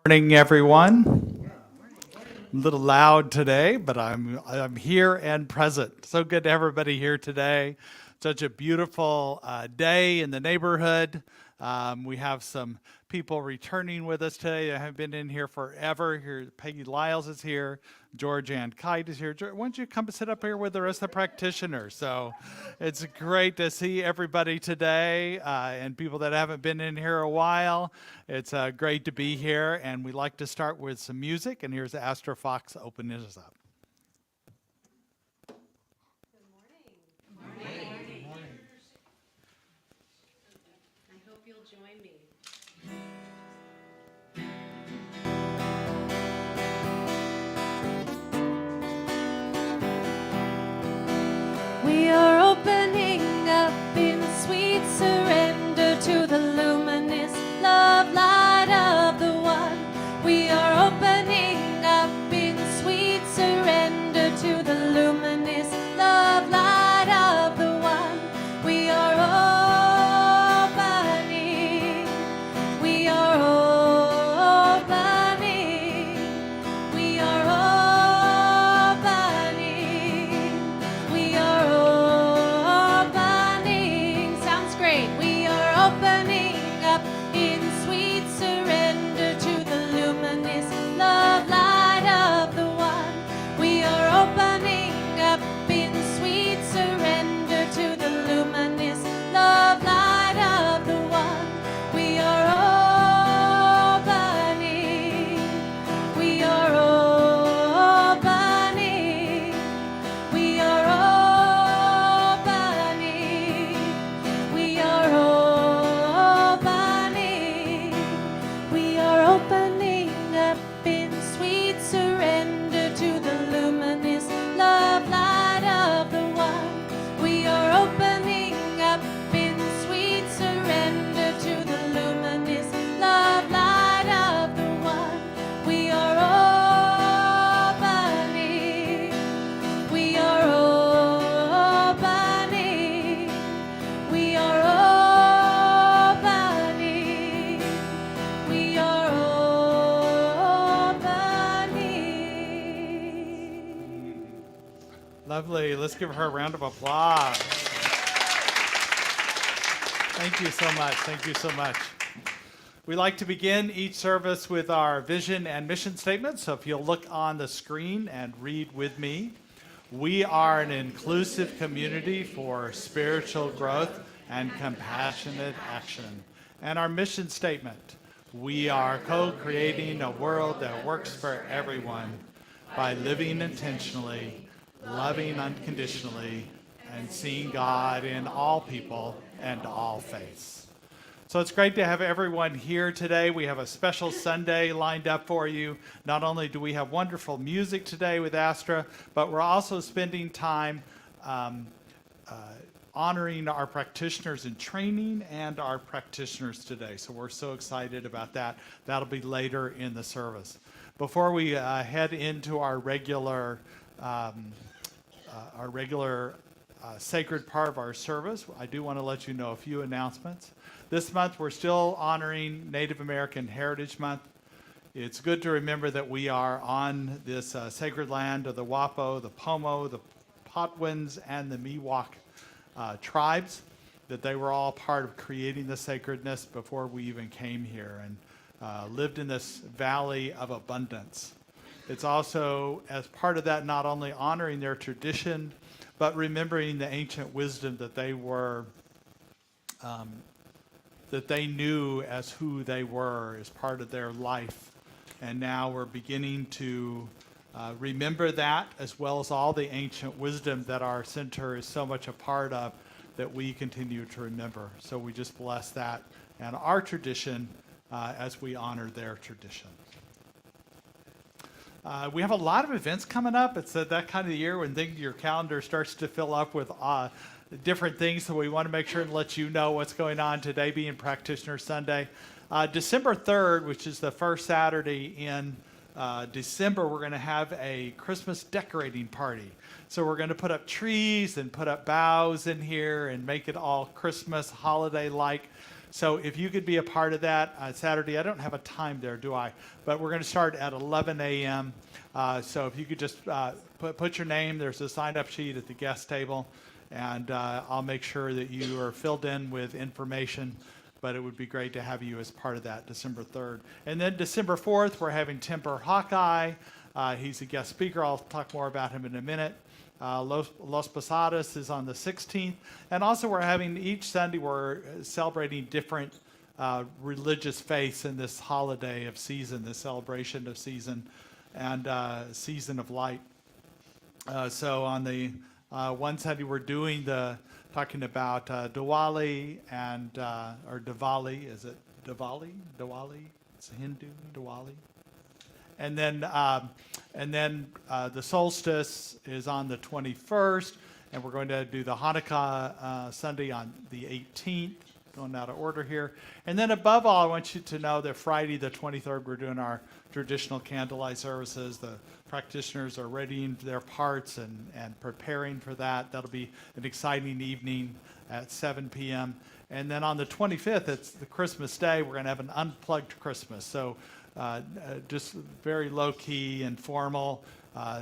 Morning, everyone. A little loud today, but I'm here and present. So good to have everybody here today. Such a beautiful day in the neighborhood. We have some people returning with us today that have been in here forever. Here, Peggy Lyles is here. George Ann Kite is here. Why don't you come sit up here with the rest of the practitioners? So it's great to see everybody today and people that haven't been in here a while. It's great to be here, and we like to start with some music, and here's Astra Fox opening us up. We are opening up in sweet surrender to the luminous love light of the One. We are opening up in sweet surrender to the luminous love light of the One. We are opening. We are opening. We are opening. We are opening. Sounds great. We are opening up in sweet surrender to the luminous love light of the One. We are opening up in sweet surrender to the luminous love light of the One. We are opening. We are opening. We are opening. We are opening. We are opening up in sweet surrender to the luminous love light of the One. We are opening up in sweet surrender to the luminous love light of the One. We are opening. We are opening. We are opening. We are opening. Lovely. Let's give her a round of applause. Thank you so much. Thank you so much. We like to begin each service with our vision and mission statement. So if you'll look on the screen and read with me. We are an inclusive community for spiritual growth and compassionate action. And our mission statement, we are co-creating a world that works for everyone by living intentionally, loving unconditionally, and seeing God in all people and all faiths. So it's great to have everyone here today. We have a special Sunday lined up for you. Not only do we have wonderful music today with Astra, but we're also spending time honoring our practitioners in training and our practitioners today. So we're so excited about that. That'll be later in the service. Before we head into our regular sacred part of our service, I do want to let you know a few announcements. This month, we're still honoring Native American Heritage Month. It's good to remember that we are on this sacred land of the Wapo, the Pomo, the Potwins, and the Miwok tribes, that they were all part of creating the sacredness before we even came here and lived in this valley of abundance. It's also, as part of that, not only honoring their tradition, but remembering the ancient wisdom that they were, that they knew as who they were as part of their life. And now we're beginning to remember that, as well as all the ancient wisdom that our center is so much a part of, that we continue to remember. So we just bless that and our tradition as we honor their tradition. We have a lot of events coming up. It's that kind of year when your calendar starts to fill up with different things, so we want to make sure and let you know what's going on today, being Practitioner Sunday. December 3rd, which is the first Saturday in December, we're going to have a Christmas decorating party. So we're going to put up trees and put up boughs in here and make it all Christmas holiday-like. So if you could be a part of that Saturday, I don't have a time there, do I? But we're going to start at 11 a.m. So if you could just put your name, there's a sign-up sheet at the guest table, and I'll make sure that you are filled in with information. But it would be great to have you as part of that December 3rd. And then December 4th, we're having Timber Hawkeye. He's a guest speaker. I'll talk more about him in a minute. Los Posadas is on the 16th. And also we're having each Sunday, we're celebrating different religious faiths in this holiday of season, this celebration of season and season of light. So on the one Sunday we're doing talking about Diwali and, or Diwali, is it Diwali? Diwali? It's Hindu, Diwali. And then the solstice is on the 21st, and we're going to do the Hanukkah Sunday on the 18th, going out of order here. And then above all, I want you to know that Friday the 23rd, we're doing our traditional candlelight services. The practitioners are readying their parts and preparing for that. That'll be an exciting evening at 7 p.m. And then on the 25th, it's the Christmas Day. We're going to have an unplugged Christmas. So just very low-key and formal,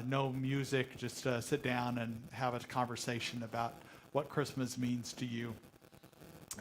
no music, just sit down and have a conversation about what Christmas means to you.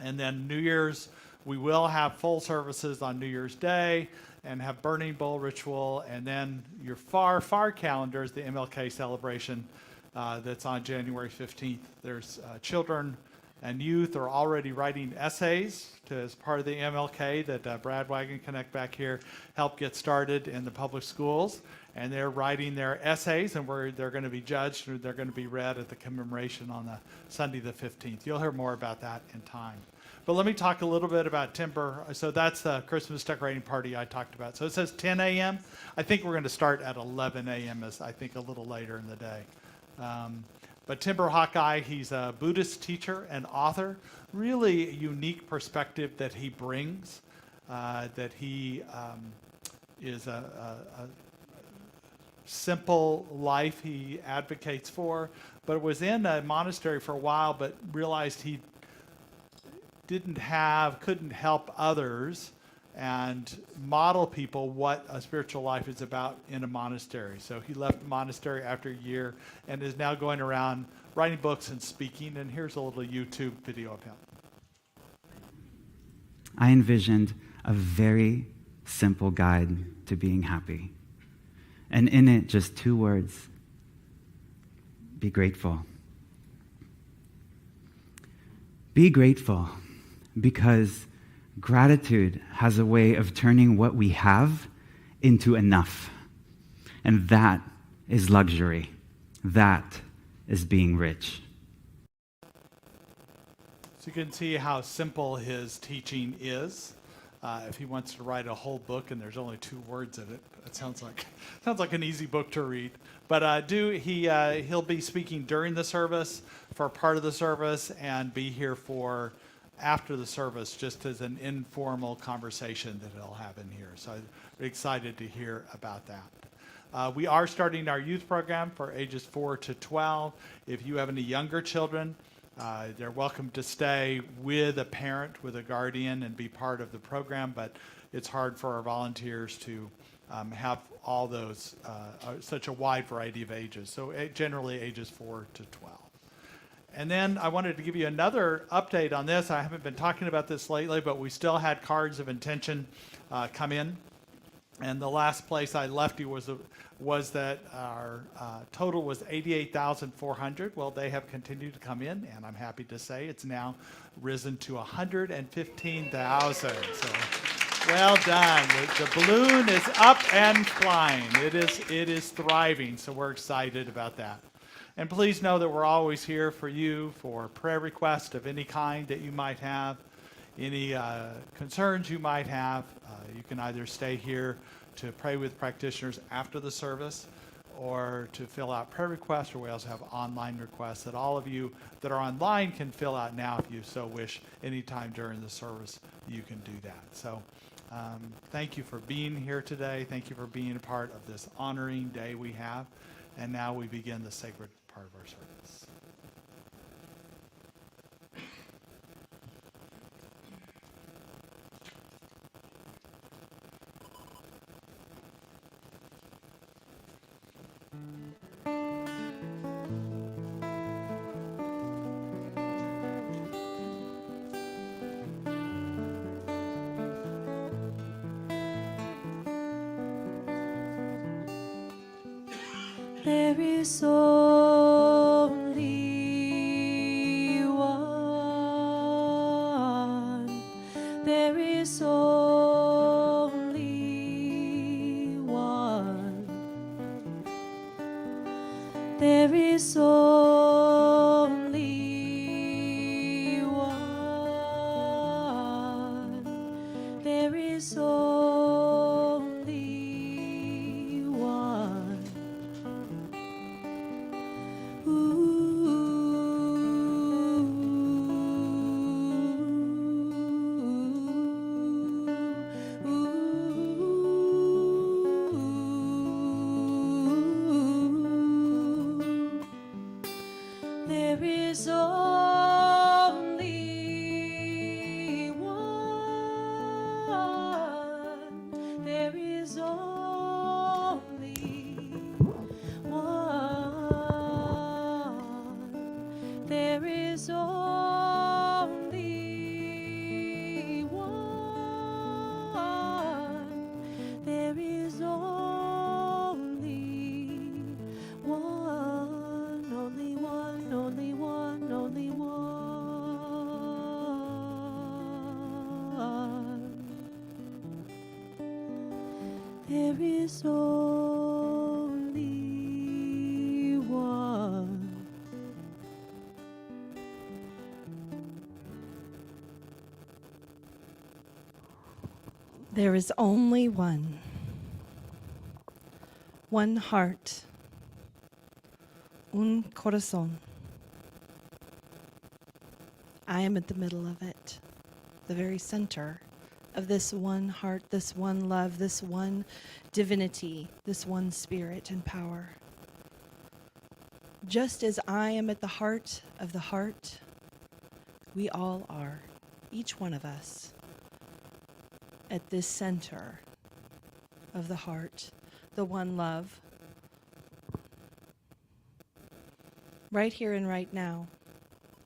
And then New Year's, we will have full services on New Year's Day and have burning bowl ritual. And then your far calendar is the MLK celebration that's on January 15th. There's children and youth are already writing essays as part of the MLK that Brad Wagon Connect back here helped get started in the public schools. And they're writing their essays, and they're going to be judged, or they're going to be read at the commemoration on the Sunday the 15th. You'll hear more about that in time. But let me talk a little bit about Timber. So that's the Christmas decorating party I talked about. So it says 10 a.m. I think we're going to start at 11 a.m. as I think a little later in the day. But Timber Hawkeye, he's a Buddhist teacher and author. Really unique perspective that he brings, that he is a simple life he advocates for, but was in a monastery for a while, but realized he couldn't help others and model people what a spiritual life is about in a monastery. So he left the monastery after a year and is now going around writing books and speaking. And here's a little YouTube video of him. I envisioned a very simple guide to being happy. And in it, just 2 words: be grateful. Be grateful, because gratitude has a way of turning what we have into enough. And that is luxury. That is being rich. So you can see how simple his teaching is. If he wants to write a whole book and there's only 2 words in it, it sounds like an easy book to read. But he'll be speaking during the service for part of the service and be here for after the service, just as an informal conversation that he'll have in here. So I'm excited to hear about that. We are starting our youth program for ages 4 to 12. If you have any younger children, they're welcome to stay with a parent, with a guardian, and be part of the program, but it's hard for our volunteers to have all those, such a wide variety of ages. So generally ages 4 to 12. And then I wanted to give you another update on this. I haven't been talking about this lately, but we still had cards of intention come in. And the last place I left you was that our total was 88,400. Well, they have continued to come in, and I'm happy to say it's now risen to 115,000. So well done. The balloon is up and flying. It is thriving, so we're excited about that. And please know that we're always here for you for prayer requests of any kind that you might have, any concerns you might have. You can either stay here to pray with practitioners after the service or to fill out prayer requests, or we also have online requests that all of you that are online can fill out now if you so wish. Anytime during the service, you can do that. So thank you for being here today. Thank you for being a part of this honoring day we have. And now we begin the sacred part of our service. There is only one. There is only one. There is only one. There is only one. There is only one. There is only one. There is only one. There is only one. Only one, only one, only one. There is only one. There is only one. One heart. Un corazon. I am at the middle of it, the very center of this one heart, this one love, this one divinity, this one spirit and power. Just as I am at the heart of the heart, we all are, each one of us, at this center of the heart, the one love, right here and right now,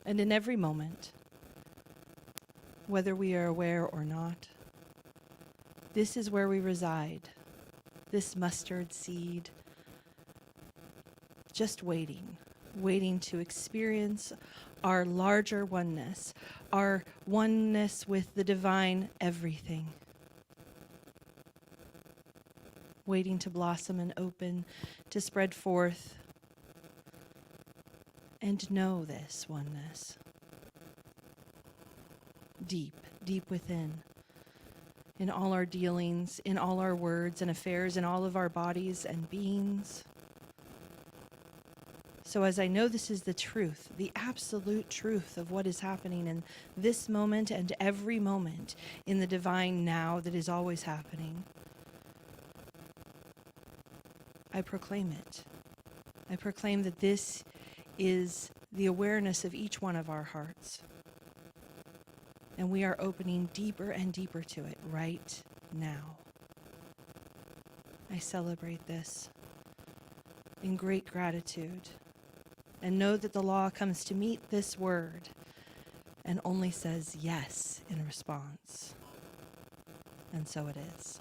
and in every moment, whether we are aware or not. This is where we reside, this mustard seed, just waiting to experience our larger oneness, our oneness with the divine everything. Waiting to blossom and open, to spread forth, and know this oneness. Deep, deep within. In all our dealings, in all our words and affairs, in all of our bodies and beings. So as I know this is the truth, the absolute truth of what is happening in this moment and every moment in the divine now that is always happening, I proclaim it. I proclaim that this is the awareness of each one of our hearts. And we are opening deeper and deeper to it right now. I celebrate this in great gratitude and know that the law comes to meet this word and only says yes in response. And so it is.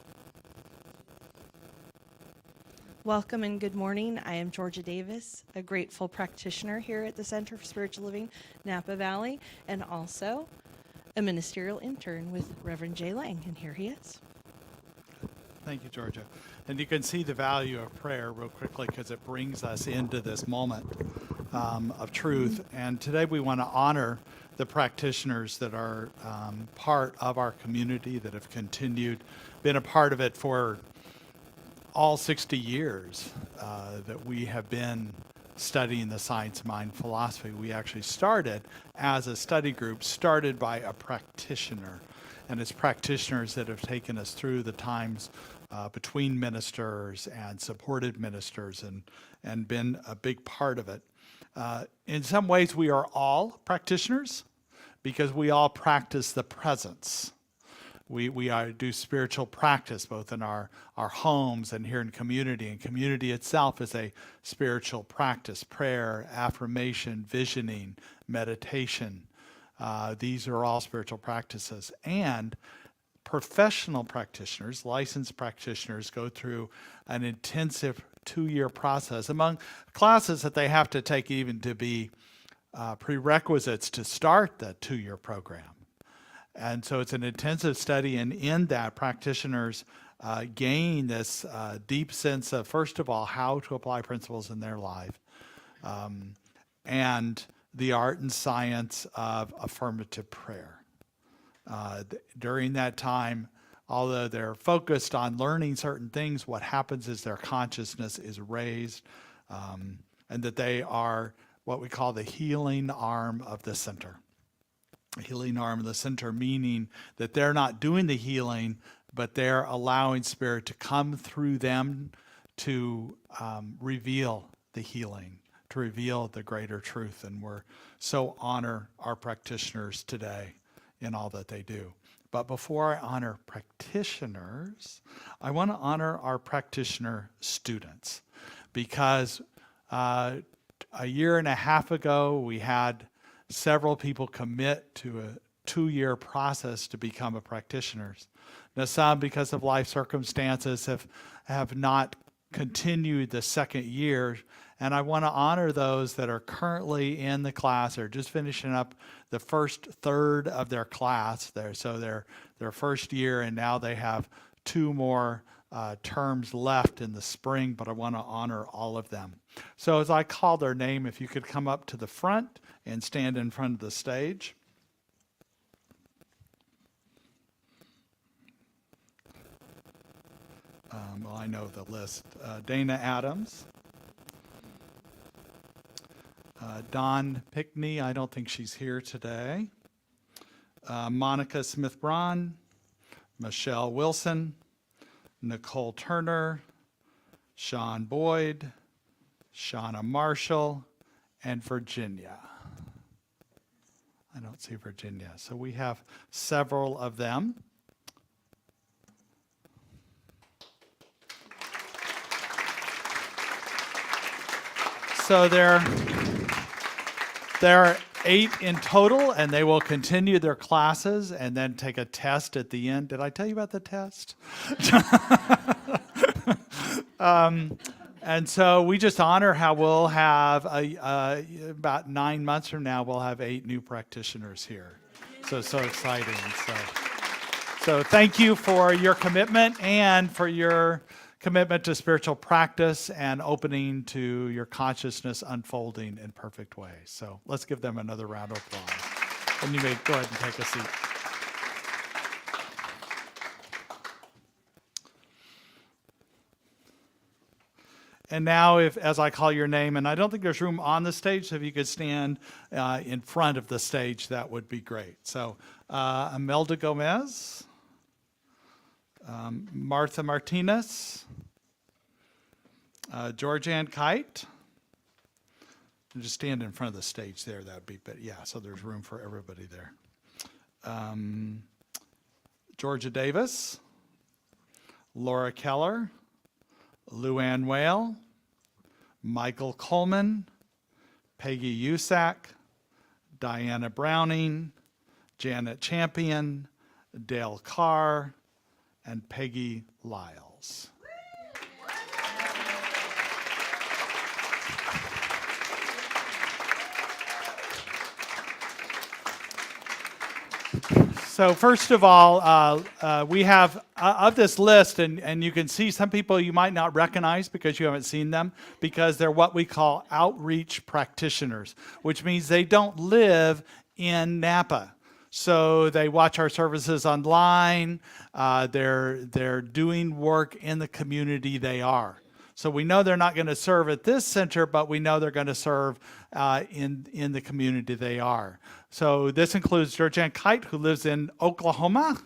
Welcome and good morning. I am Georgia Davis, a grateful practitioner here at the Center for Spiritual Living, Napa Valley, and also a ministerial intern with Reverend Jay Lang, and here he is. Thank you, Georgia. And you can see the value of prayer real quickly because it brings us into this moment of truth. And today we want to honor the practitioners that are part of our community, that have been a part of it for all 60 years that we have been studying the science of mind philosophy. We actually started as a study group started by a practitioner, and it's practitioners that have taken us through the times between ministers and supported ministers and been a big part of it. In some ways, we are all practitioners because we all practice the presence. We do spiritual practice both in our homes and here in community. And community itself is a spiritual practice. Prayer, affirmation, visioning, meditation. These are all spiritual practices. And professional practitioners, licensed practitioners, go through an intensive 2-year process. Among classes that they have to take even to be prerequisites to start the 2-year program. And so it's an intensive study, and in that, practitioners gain this deep sense of, first of all, how to apply principles in their life, and the art and science of affirmative prayer. During that time, although they're focused on learning certain things, what happens is their consciousness is raised, and that they are what we call the healing arm of the center. Healing arm of the center, meaning that they're not doing the healing, but they're allowing Spirit to come through them to reveal the healing, to reveal the greater truth. And we're so honor our practitioners today in all that they do. But before I honor practitioners, I want to honor our practitioner students, because a year and a half ago, we had several people commit to a 2-year process to become a practitioners. Now, some, because of life circumstances, have not continued the second year, and I want to honor those that are currently in the class or just finishing up the first third of their class there. So their first year, and now they have 2 more terms left in the spring, but I want to honor all of them. So as I call their name, if you could come up to the front and stand in front of the stage. Well, I know the list. Dana Adams. Dawn Pickney, I don't think she's here today. Monica Smith-Braun. Michelle Wilson. Nicole Turner. Sean Boyd. Shauna Marshall. And Virginia. I don't see Virginia. So we have several of them. So there are 8 in total, and they will continue their classes and then take a test at the end. Did I tell you about the test? And so we just honor how we'll have, about 9 months from now, we'll have 8 new practitioners here. So exciting. So thank you for your commitment and for your commitment to spiritual practice and opening to your consciousness unfolding in perfect ways. So let's give them another round of applause. And you may go ahead and take a seat. And now, as I call your name, and I don't think there's room on the stage, so if you could stand in front of the stage, that would be great. So Imelda Gomez, Martha Martinez, Georgianne Kite. Just stand in front of the stage there, that would be, but yeah, so there's room for everybody there. Georgia Davis, Laura Keller, Luann Whale, Michael Coleman, Peggy Usack, Diana Browning, Janet Champion, Dale Carr, and Peggy Lyles. So first of all, we have of this list, and you can see some people you might not recognize because you haven't seen them, because they're what we call outreach practitioners, which means they don't live in Napa. So they watch our services online. They're doing work in the community they are. So we know they're not going to serve at this center, but we know they're going to serve in the community they are. So this includes Georgianne Kite, who lives in Oklahoma.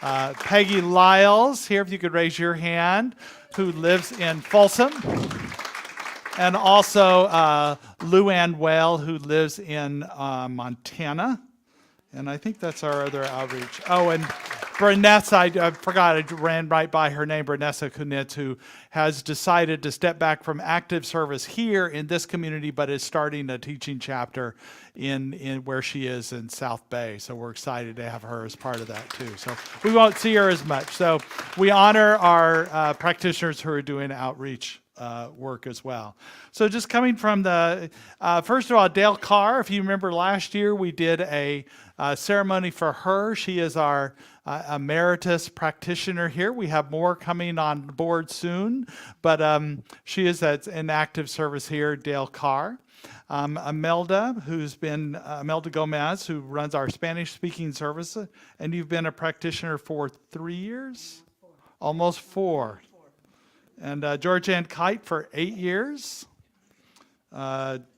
Peggy Lyles, here if you could raise your hand, who lives in Folsom. And also Luann Whale, who lives in Montana. And I think that's our other outreach. Oh, and Brunessa, I forgot, I ran right by her name, Brunessa Kunitz, who has decided to step back from active service here in this community, but is starting a teaching chapter in where she is in South Bay. So we're excited to have her as part of that too. So we won't see her as much. So we honor our practitioners who are doing outreach work as well. So just coming from the, first of all, Dale Carr, if you remember last year, we did a ceremony for her. She is our emeritus practitioner here. We have more coming on board soon, but she is in active service here, Dale Carr. Imelda, Imelda Gomez, who runs our Spanish-speaking service, and you've been a practitioner for 3 years? Almost four. And Georgia Ann Kite for 8 years.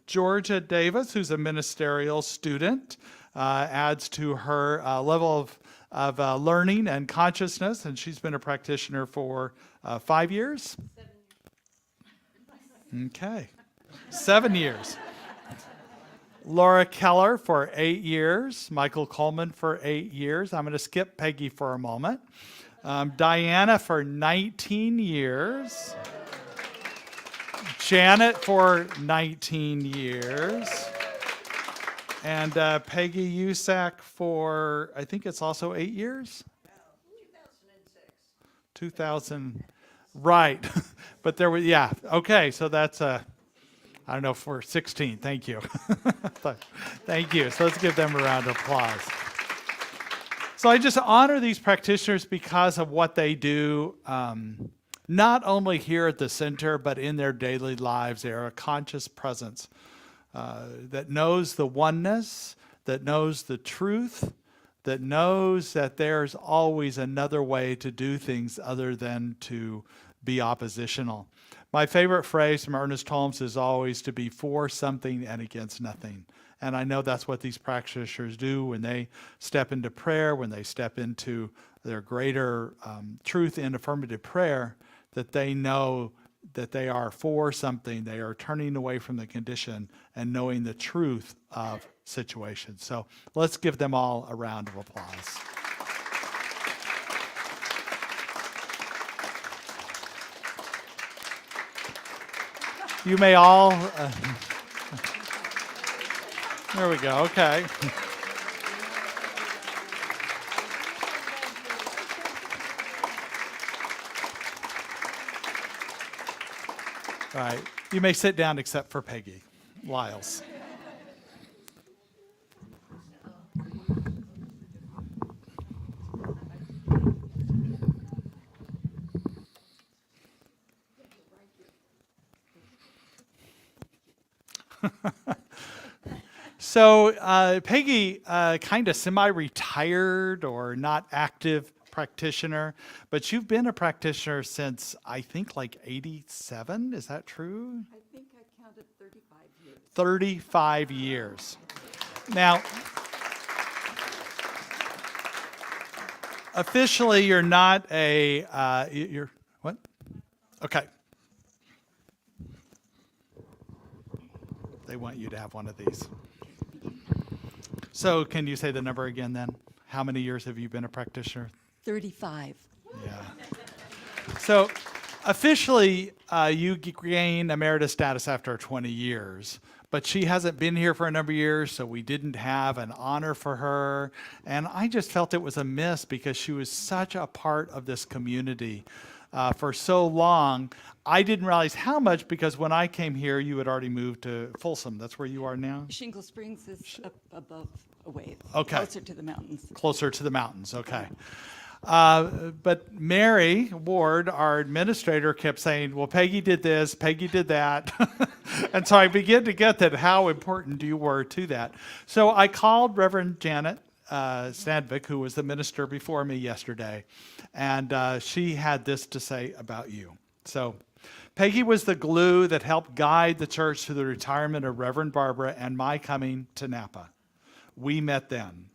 Georgia Davis, who's a ministerial student, adds to her level of learning and consciousness, and she's been a practitioner for 5 years. 7 years. Okay, 7 years. Laura Keller for 8 years. Michael Coleman for 8 years. I'm going to skip Peggy for a moment. Diana for 19 years. Janet for 19 years. And Peggy Usack for, I think it's also 8 years? 2006. Right. But there was, yeah. Okay, so that's, I don't know, for 16. Thank you. Thank you. So let's give them a round of applause. So I just honor these practitioners because of what they do, not only here at the center, but in their daily lives. They are a conscious presence that knows the oneness, that knows the truth, that knows that there's always another way to do things other than to be oppositional. My favorite phrase from Ernest Holmes is always to be for something and against nothing. And I know that's what these practitioners do when they step into prayer, when they step into their greater truth in affirmative prayer, that they know that they are for something. They are turning away from the condition and knowing the truth of situations. So let's give them all a round of applause. You may all... there we go, okay. All right, you may sit down except for Peggy Lyles. So Peggy, kind of semi-retired or not active practitioner, but you've been a practitioner since, I think, like 87. Is that true? I think I counted 35 years. 35 years. Now, officially, you're not a, you're, what? Okay. They want you to have one of these. So can you say the number again then? How many years have you been a practitioner? 35. Yeah. So officially, you gain emeritus status after 20 years, but she hasn't been here for a number of years, so we didn't have an honor for her. And I just felt it was a miss because she was such a part of this community for so long. I didn't realize how much because when I came here, you had already moved to Folsom. That's where you are now? Shingle Springs is up above a ways. Okay. Closer to the mountains. Closer to the mountains, okay. But Mary Ward, our administrator, kept saying, well, Peggy did this, Peggy did that. And so I began to get that how important you were to that. So I called Reverend Janet Sandvik, who was the minister before me yesterday, and she had this to say about you. So Peggy was the glue that helped guide the church through the retirement of Reverend Barbara and my coming to Napa. We met then.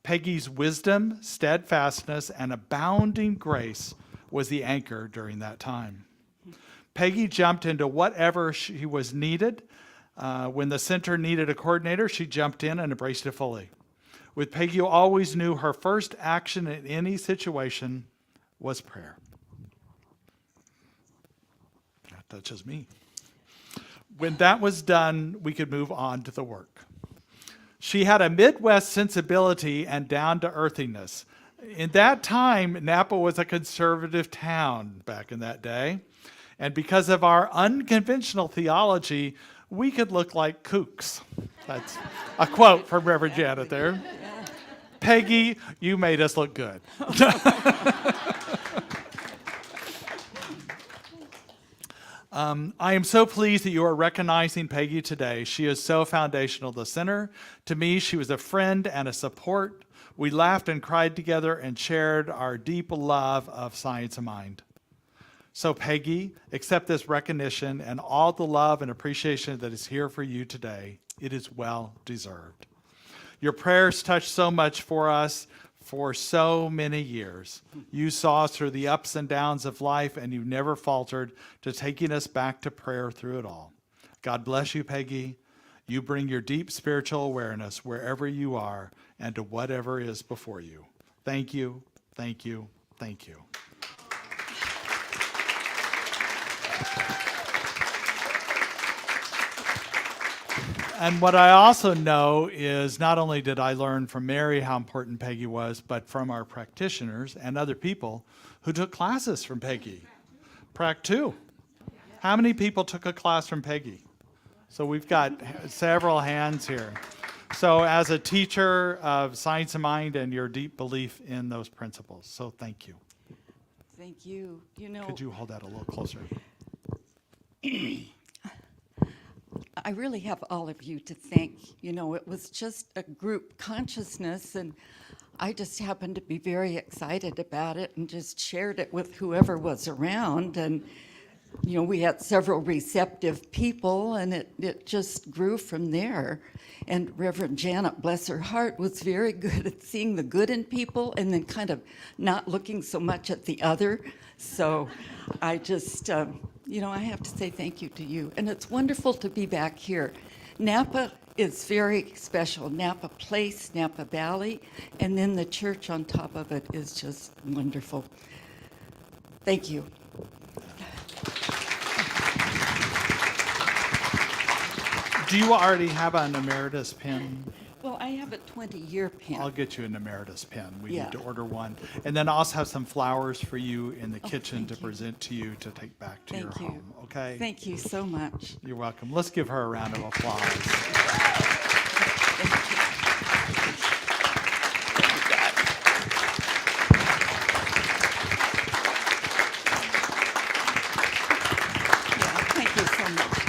Peggy's wisdom, steadfastness, and abounding grace was the anchor during that time. Peggy jumped into whatever she was needed. When the center needed a coordinator, she jumped in and embraced it fully. With Peggy, you always knew her first action in any situation was prayer. That touches me. When that was done, we could move on to the work. She had a Midwest sensibility and down-to-earthiness. In that time, Napa was a conservative town back in that day. And because of our unconventional theology, we could look like kooks. That's a quote from Reverend Janet there. Peggy, you made us look good. I am so pleased that you are recognizing Peggy today. She is so foundational to the center. To me, she was a friend and a support. We laughed and cried together and shared our deep love of Science of Mind. So Peggy, accept this recognition and all the love and appreciation that is here for you today. It is well deserved. Your prayers touched so much for us for so many years. You saw us through the ups and downs of life, and you never faltered to taking us back to prayer through it all. God bless you, Peggy. You bring your deep spiritual awareness wherever you are and to whatever is before you. Thank you, thank you, thank you. And what I also know is not only did I learn from Mary how important Peggy was, but from our practitioners and other people who took classes from Peggy. Prac 2. How many people took a class from Peggy? So we've got several hands here. So as a teacher of Science of Mind and your deep belief in those principles. So thank you. Thank you. You know, Could you hold that a little closer? I really have all of you to thank. You know, it was just a group consciousness, and I just happened to be very excited about it and just shared it with whoever was around. And, you know, we had several receptive people, and it just grew from there. And Reverend Janet, bless her heart, was very good at seeing the good in people and then kind of not looking so much at the other. So I just, you know, I have to say thank you to you. And it's wonderful to be back here. Napa is very special. Napa Place, Napa Valley, and then the church on top of it is just wonderful. Thank you. Do you already have an emeritus pin? Well, I have a 20-year pin. I'll get you an emeritus pin. We Yeah. need to order one. And then I also have some flowers for you in the Oh, kitchen thank to you. present to you to take back to your Thank you. home. Okay? Thank you so much. You're welcome. Let's give her a round of applause. Thank you. Yeah, thank you so much.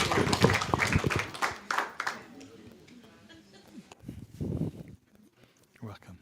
You're welcome.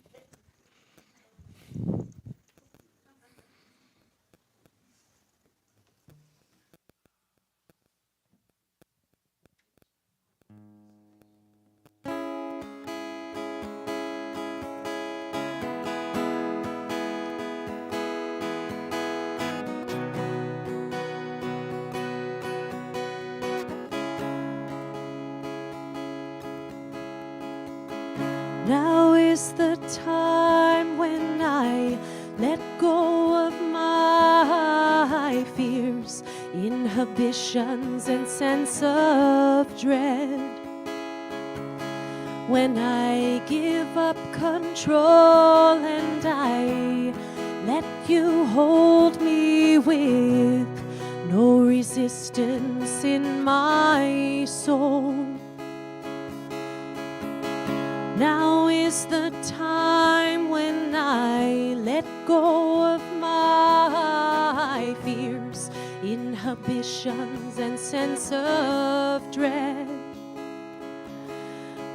Now is the time when I let go of my fears, inhibitions, and sense of dread. When I give up control and I let you hold me with no resistance in my soul. Now is the time when I let go of my fears, inhibitions, and sense of dread.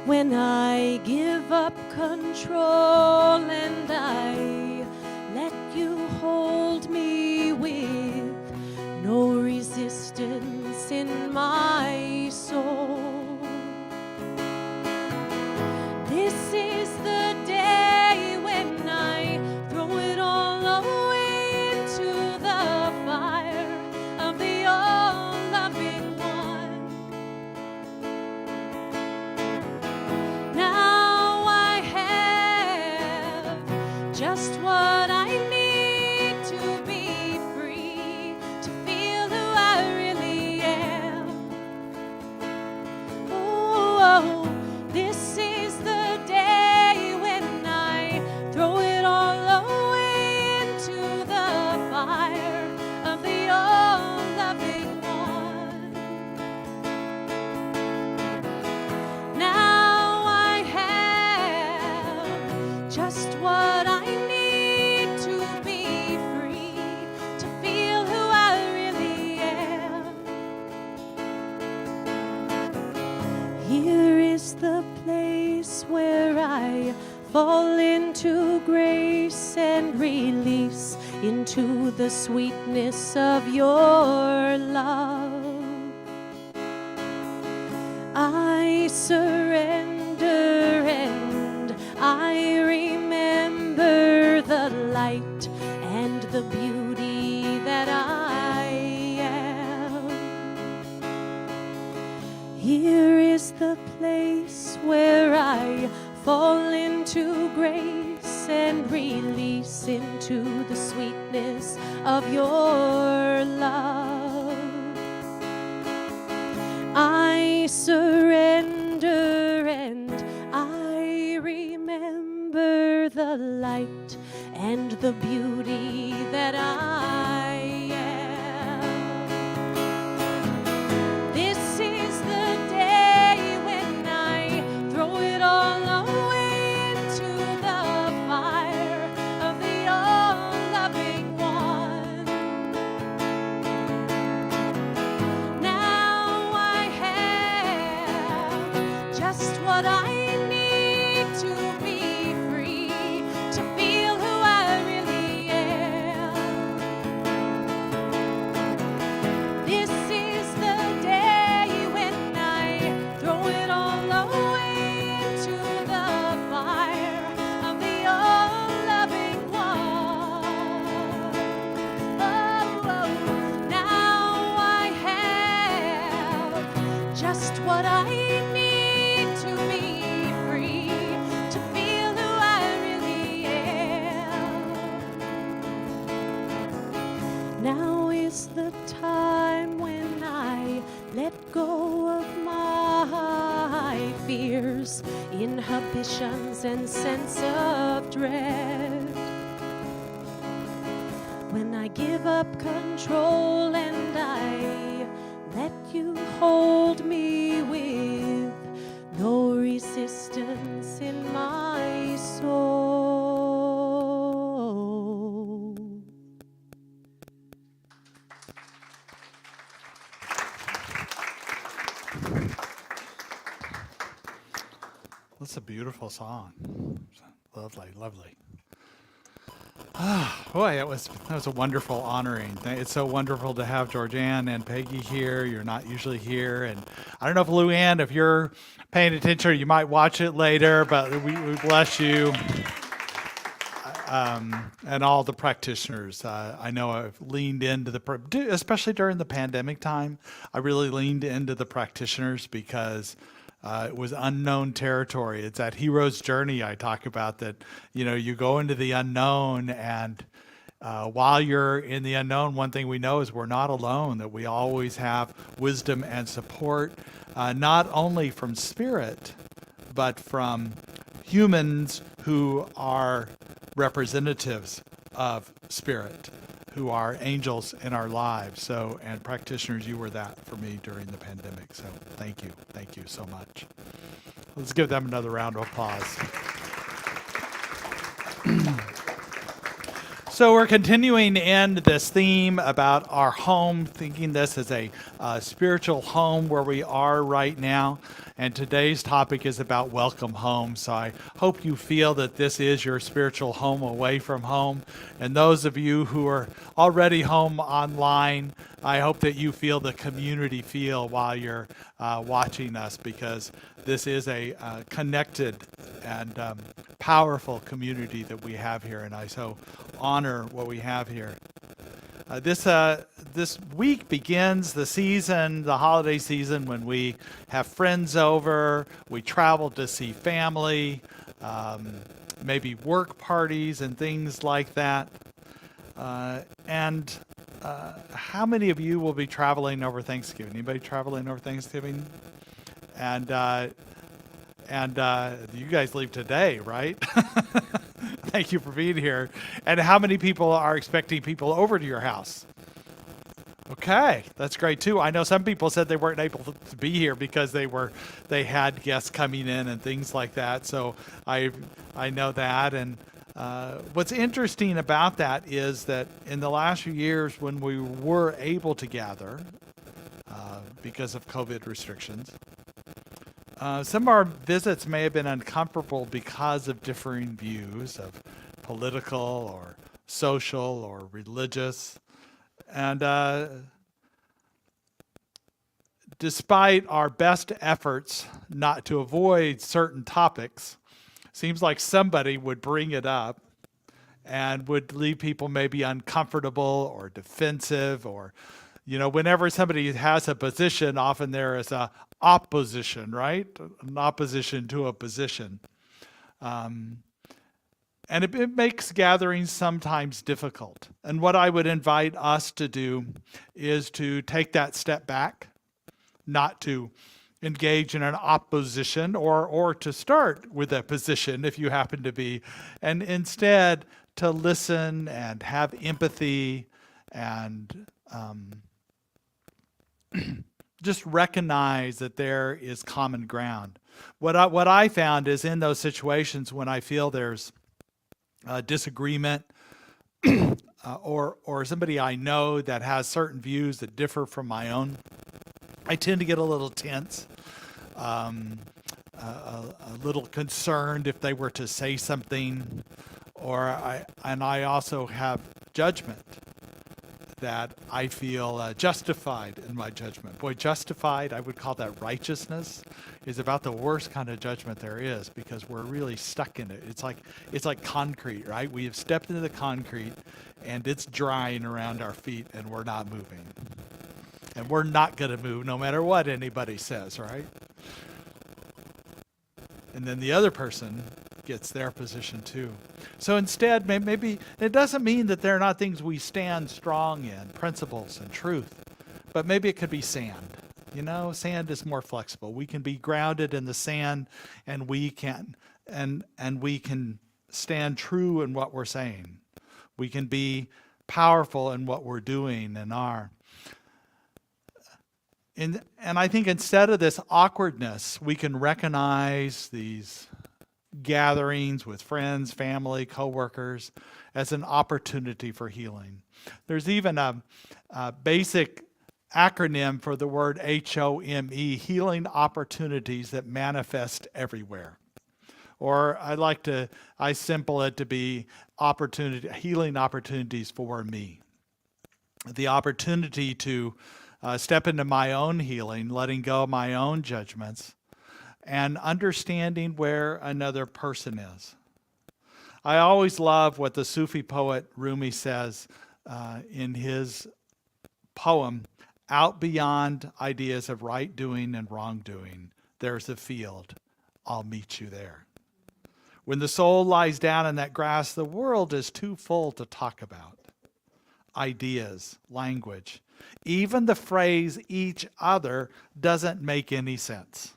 When I give up control and I let you hold me with no resistance in my soul. This is the day when I throw it all away into the fire of the all-loving one. Now I just what I need to be free, to feel who I really am. Oh, this is the day when I throw it all away into the fire of the all-loving one. Now I have just what I need to be free, to feel who I really am. Here is the place where I fall into grace and release into the sweetness of your love. I surrender and I remember the light and the beauty that I am. Here is the place where I fall into grace and release into the sweetness of your love. I surrender and I remember the light and the beauty that I am. This is the day when I throw it all away into the fire of the all-loving one. Now I have just what I need to be free, to feel who I really am. This is the day when I throw it all away into the fire of the all-loving one. Oh, now I have just what I need to be free, to feel who I really am. Now is the time when I let go of my fears, inhibitions, and sense of dread. When I give up control and I let you hold me with no resistance in my soul. That's a beautiful song. Lovely, lovely. Boy, that was a wonderful honoring. It's so wonderful to have Georgianne and Peggy here. You're not usually here, and I don't know if Luann, if you're paying attention, you might watch it later. But we bless you, and all the practitioners. I know I've leaned into especially during the pandemic time. I really leaned into the practitioners because it was unknown territory. It's that hero's journey I talk about, that, you go into the unknown, and while you're in the unknown, one thing we know is we're not alone, that we always have wisdom and support, not only from spirit, but from humans who are representatives of spirit, who are angels in our lives. So, and practitioners, you were that for me during the pandemic. So thank you so much. Let's give them another round of applause. So we're continuing in this theme about our home, thinking this as a spiritual home where we are right now. And today's topic is about welcome home. So I hope you feel that this is your spiritual home away from home. And those of you who are already home online, I hope that you feel the community feel while you're watching us, because this is a connected and powerful community that we have here. And I so honor what we have here. This week begins the season, the holiday season, when we have friends over, we travel to see family, maybe work parties and things like that. And how many of you will be traveling over Thanksgiving? Anybody traveling over Thanksgiving? And you guys leave today, right? Thank you for being here. And how many people are expecting people over to your house? Okay, that's great too. I know some people said they weren't able to be here because they had guests coming in and things like that. So I know that. And what's interesting about that is that in the last few years, when we were able to gather because of COVID restrictions, some of our visits may have been uncomfortable because of differing views of political or social or religious. And despite our best efforts not to avoid certain topics, seems like somebody would bring it up and would leave people maybe uncomfortable or defensive, or, whenever somebody has a position, often there is a opposition, right? An opposition to a position. And it makes gatherings sometimes difficult. And what I would invite us to do is to take that step back, not to engage in an opposition or to start with a position if you happen to be, and instead to listen and have empathy and just recognize that there is common ground. What I found is in those situations when I feel there's disagreement or somebody I know that has certain views that differ from my own, I tend to get a little tense, a little concerned if they were to say something, and I also have judgment that I feel justified in my judgment. Boy, justified, I would call that righteousness, is about the worst kind of judgment there is, because we're really stuck in it. It's like concrete, right? We have stepped into the concrete and it's drying around our feet and we're not moving. And we're not going to move no matter what anybody says, right? And then the other person gets their position too. So instead, maybe it doesn't mean that there are not things we stand strong in, principles and truth, but maybe it could be sand. Sand is more flexible. We can be grounded in the sand, and we can stand true in what we're saying. We can be powerful in what we're doing and are. And I think instead of this awkwardness, we can recognize these gatherings with friends, family, coworkers as an opportunity for healing. There's even a basic acronym for the word H.O.M.E, healing opportunities that manifest everywhere. Or I simple it to be healing opportunities for me. The opportunity to step into my own healing, letting go of my own judgments, and understanding where another person is. I always love what the Sufi poet Rumi says in his poem, "Out beyond ideas of right doing and wrong doing, there's a field. I'll meet you there." When the soul lies down in that grass, the world is too full to talk about. Ideas, language, even the phrase each other doesn't make any sense.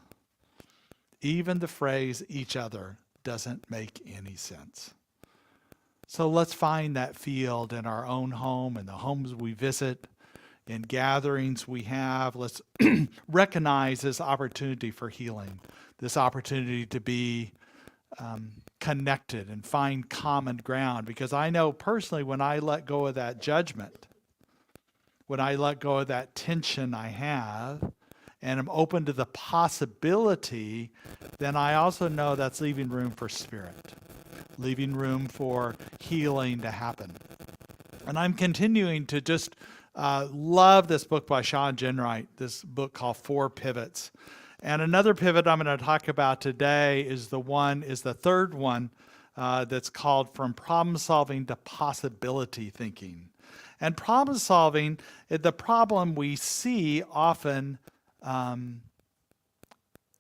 Even the phrase each other doesn't make any sense. So let's find that field in our own home, in the homes we visit, in gatherings we have. Let's recognize this opportunity for healing, this opportunity to be connected and find common ground. Because I know personally, when I let go of that judgment, when I let go of that tension I have, and I'm open to the possibility, then I also know that's leaving room for spirit, leaving room for healing to happen. And I'm continuing to just love this book by Sean Genwright, this book called 4 Pivots. And another pivot I'm going to talk about today is the third one that's called From Problem Solving to Possibility Thinking. And problem solving, the problem we see often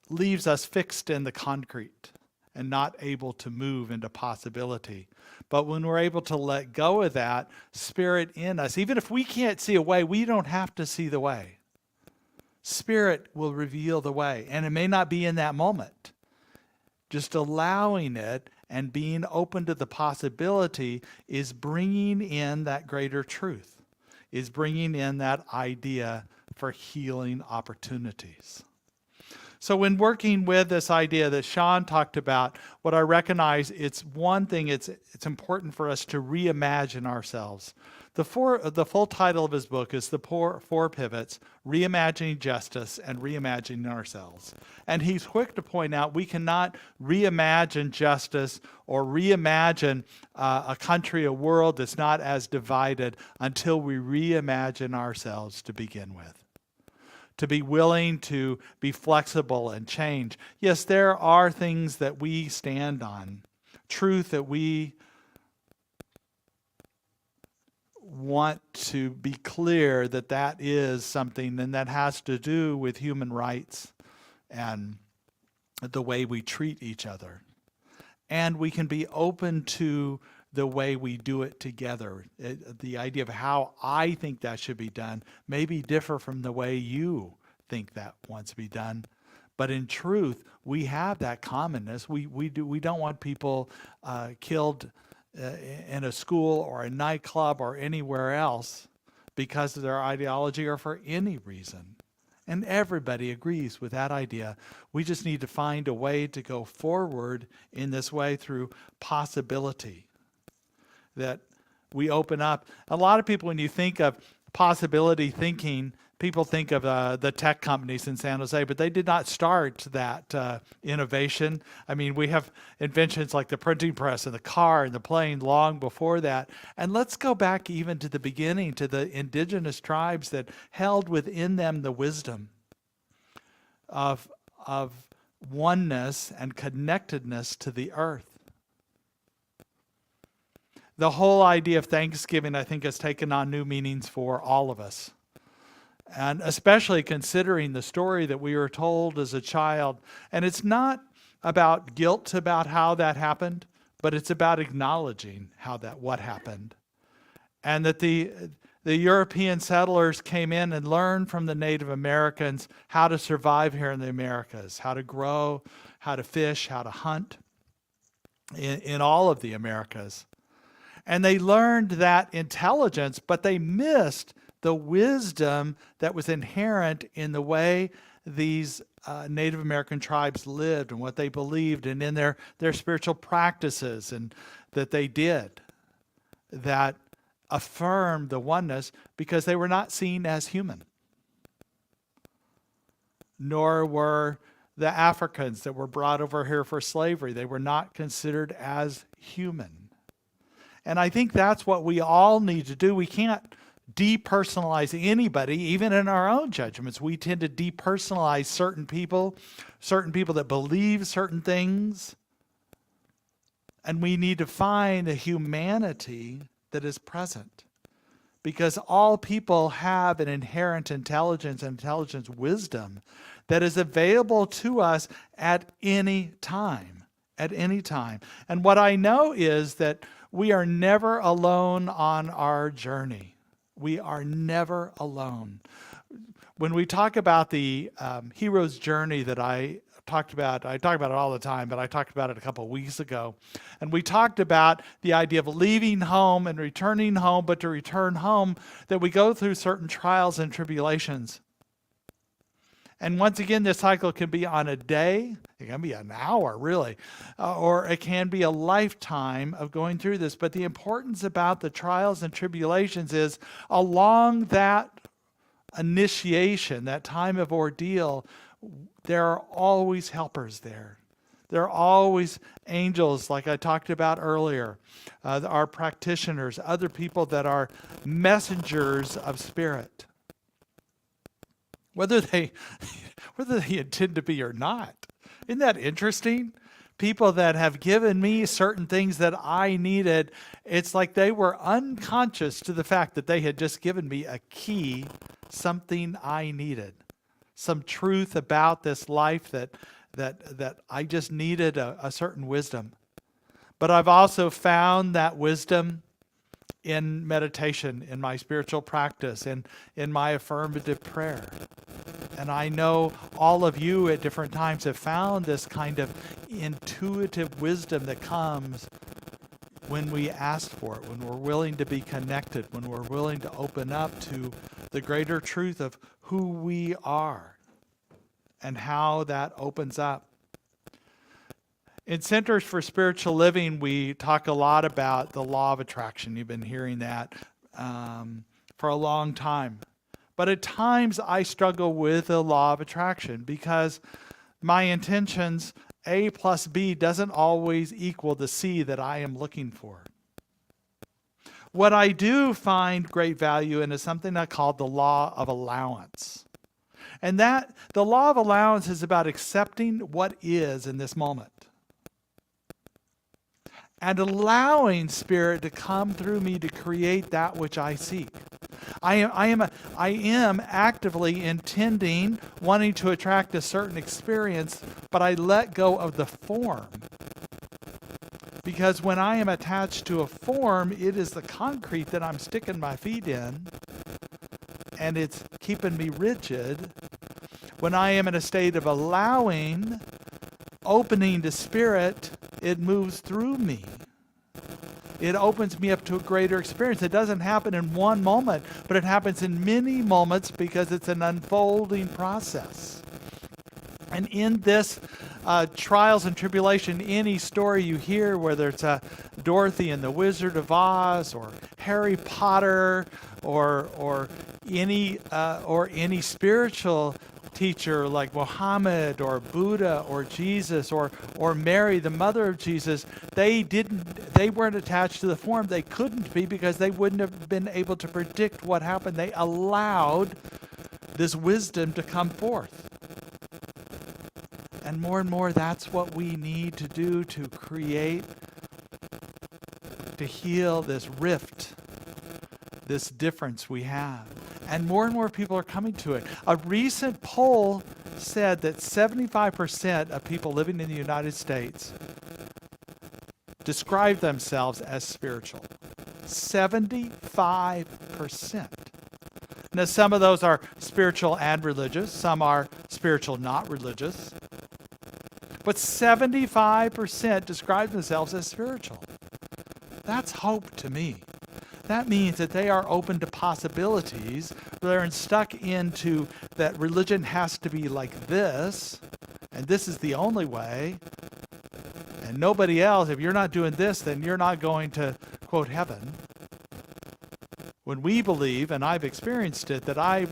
leaves us fixed in the concrete. and not able to move into possibility. But when we're able to let go of that Spirit in us, even if we can't see a way, we don't have to see the way. Spirit will reveal the way, and it may not be in that moment. Just allowing it and being open to the possibility is bringing in that greater truth, is bringing in that idea for healing opportunities. So when working with this idea that Sean talked about, what I recognize, it's one thing, it's important for us to reimagine ourselves. The full title of his book is The Four Pivots, Reimagining Justice and Reimagining Ourselves. And he's quick to point out we cannot reimagine justice or reimagine a country, a world that's not as divided until we reimagine ourselves to begin with. To be willing to be flexible and change. Yes, there are things that we stand on, truth that we want to be clear that that is something, and that has to do with human rights and the way we treat each other. And we can be open to the way we do it together. The idea of how I think that should be done may be different from the way you think that wants to be done. But in truth, we have that commonness. We don't want people killed in a school or a nightclub or anywhere else because of their ideology or for any reason. And everybody agrees with that idea. We just need to find a way to go forward in this way through possibility. That we open up. A lot of people, when you think of possibility thinking, people think of the tech companies in San Jose, but they did not start that innovation. I mean, we have inventions like the printing press and the car and the plane long before that. And let's go back even to the beginning, to the indigenous tribes that held within them the wisdom of oneness and connectedness to the earth. The whole idea of Thanksgiving, I think, has taken on new meanings for all of us. And especially considering the story that we were told as a child. And it's not about guilt about how that happened, but it's about acknowledging what happened. And that the European settlers came in and learned from the Native Americans how to survive here in the Americas, how to grow, how to fish, how to hunt in all of the Americas. And they learned that intelligence, but they missed the wisdom that was inherent in the way these Native American tribes lived and what they believed, and in their spiritual practices and that they did that affirmed the oneness, because they were not seen as human. Nor were the Africans that were brought over here for slavery. They were not considered as human. And I think that's what we all need to do. We can't depersonalize anybody, even in our own judgments. We tend to depersonalize certain people that believe certain things. And we need to find the humanity that is present. Because all people have an inherent intelligence and intelligence wisdom that is available to us at any time. At any time. And what I know is that we are never alone on our journey. We are never alone. When we talk about the hero's journey that I talk about it all the time, but I talked about it a couple of weeks ago. And we talked about the idea of leaving home and returning home, but to return home, that we go through certain trials and tribulations. And once again, this cycle can be on a day, it can be an hour, really, or it can be a lifetime of going through this. But the importance about the trials and tribulations is along that initiation, that time of ordeal, there are always helpers there. There are always angels, like I talked about earlier, our practitioners, other people that are messengers of spirit. Whether they intend to be or not. Isn't that interesting? People that have given me certain things that I needed, it's like they were unconscious to the fact that they had just given me a key, something I needed. Some truth about this life that I just needed a certain wisdom. But I've also found that wisdom in meditation, in my spiritual practice, in my affirmative prayer. And I know all of you at different times have found this kind of intuitive wisdom that comes when we ask for it, when we're willing to be connected, when we're willing to open up to the greater truth of who we are and how that opens up. In Centers for Spiritual Living, we talk a lot about the law of attraction. You've been hearing that for a long time. But at times I struggle with the law of attraction because my intentions, A plus B, doesn't always equal the C that I am looking for. What I do find great value in is something I call the law of allowance. And that the law of allowance is about accepting what is in this moment and allowing Spirit to come through me to create that which I seek. I am actively intending, wanting to attract a certain experience, but I let go of the form. Because when I am attached to a form, it is the concrete that I'm sticking my feet in, and it's keeping me rigid. When I am in a state of allowing, opening to Spirit, it moves through me. It opens me up to a greater experience. It doesn't happen in one moment, but it happens in many moments because it's an unfolding process. And in this trials and tribulation, any story you hear, whether it's Dorothy and the Wizard of Oz, or Harry Potter, or any spiritual teacher like Muhammad or Buddha or Jesus or Mary, the mother of Jesus, they weren't attached to the form. They couldn't be because they wouldn't have been able to predict what happened. They allowed this wisdom to come forth. And more, that's what we need to do to create, to heal this rift, this difference we have. And more people are coming to it. A recent poll said that 75% of people living in the United States describe themselves as spiritual. 75%. Now, some of those are spiritual and religious. Some are spiritual, not religious. But 75% describe themselves as spiritual. That's hope to me. That means that they are open to possibilities. They're stuck into that religion has to be like this, and this is the only way, and nobody else. If you're not doing this, then you're not going to, quote, heaven. When we believe, and I've experienced it, that I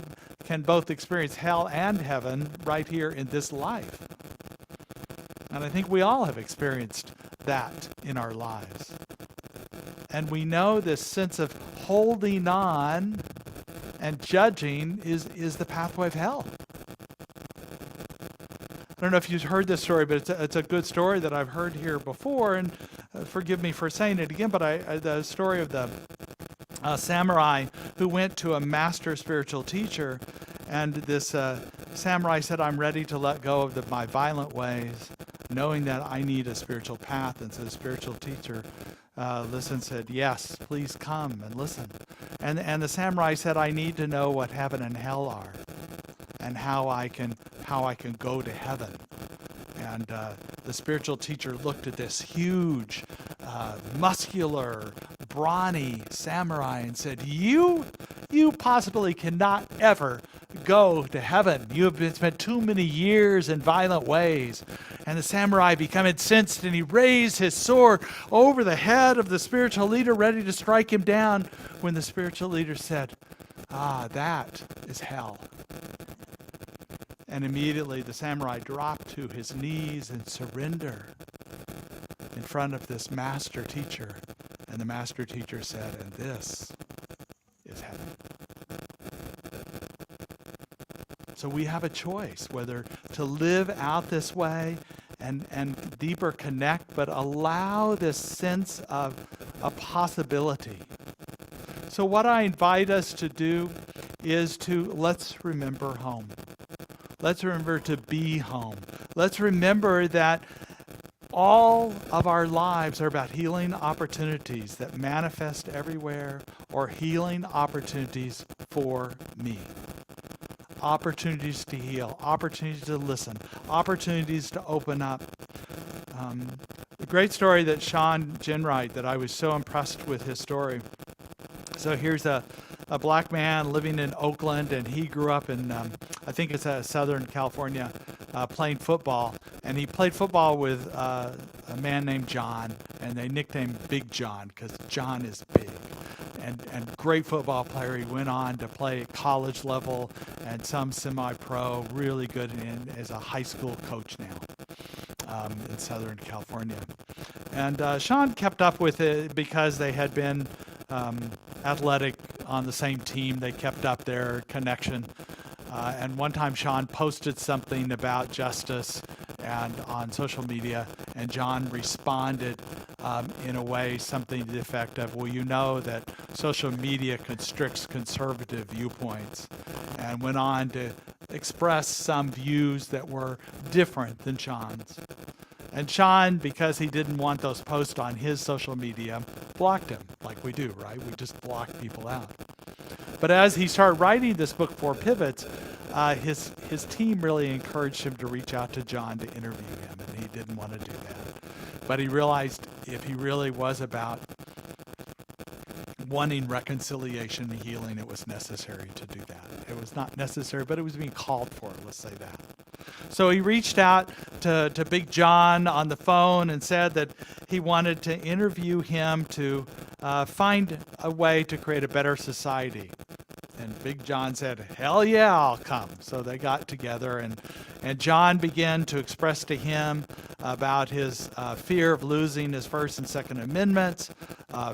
can both experience hell and heaven right here in this life. And I think we all have experienced that in our lives. And we know this sense of holding on and judging is the pathway of hell. I don't know if you've heard this story, but it's a good story that I've heard here before. And forgive me for saying it again, but the story of the samurai who went to a master spiritual teacher, and this samurai said, "I'm ready to let go of my violent ways, knowing that I need a spiritual path." And so the spiritual teacher said, "Yes, please come and listen." And the samurai said, "I need to know what heaven and hell are, and how I can go to heaven." And the spiritual teacher looked at this huge, muscular, brawny samurai and said, "You possibly cannot ever go to heaven. You have spent too many years in violent ways." And the samurai became incensed, and he raised his sword over the head of the spiritual leader, ready to strike him down, when the spiritual leader said, "That is hell." And immediately the samurai dropped to his knees in surrender in front of this master teacher. And the master teacher said, "And this is heaven." So we have a choice whether to live out this way and deeper connect, but allow this sense of a possibility. So what I invite us to do is let's remember home. Let's remember to be home. Let's remember that all of our lives are about healing opportunities that manifest everywhere, or healing opportunities for me. Opportunities to heal, opportunities to listen, opportunities to open up. The great story that Sean Ginwright, that I was so impressed with his story. So here's a black man living in Oakland, and he grew up in, I think it's Southern California, playing football. And he played football with a man named John, and they nicknamed Big John because John is big. And great football player. He went on to play at college level and some semi-pro, really good as a high school coach now in Southern California. And Sean kept up with it because they had been athletic on the same team. They kept up their connection. And one time Sean posted something about justice and on social media, and John responded in a way, something to the effect of, well, you know that social media constricts conservative viewpoints, and went on to express some views that were different than Sean's. And Sean, because he didn't want those posts on his social media, blocked him, like we do, right? We just block people out. But as he started writing this book, 4 Pivots, his team really encouraged him to reach out to John to interview him, and he didn't want to do that. But he realized if he really was about wanting reconciliation and healing, it was necessary to do that. It was not necessary, but it was being called for, let's say that. So he reached out to Big John on the phone and said that he wanted to interview him to find a way to create a better society. And Big John said, hell yeah, I'll come. So they got together, and John began to express to him about his fear of losing his First and Second Amendments,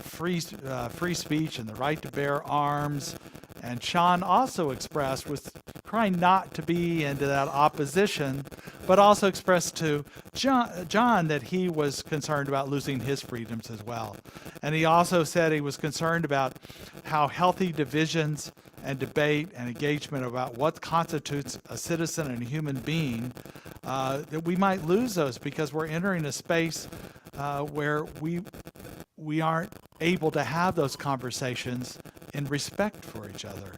free speech and the right to bear arms. And Sean also expressed, was trying not to be into that opposition, but also expressed to John that he was concerned about losing his freedoms as well. And he also said he was concerned about how healthy divisions and debate and engagement about what constitutes a citizen and a human being, that we might lose those because we're entering a space where we aren't able to have those conversations in respect for each other.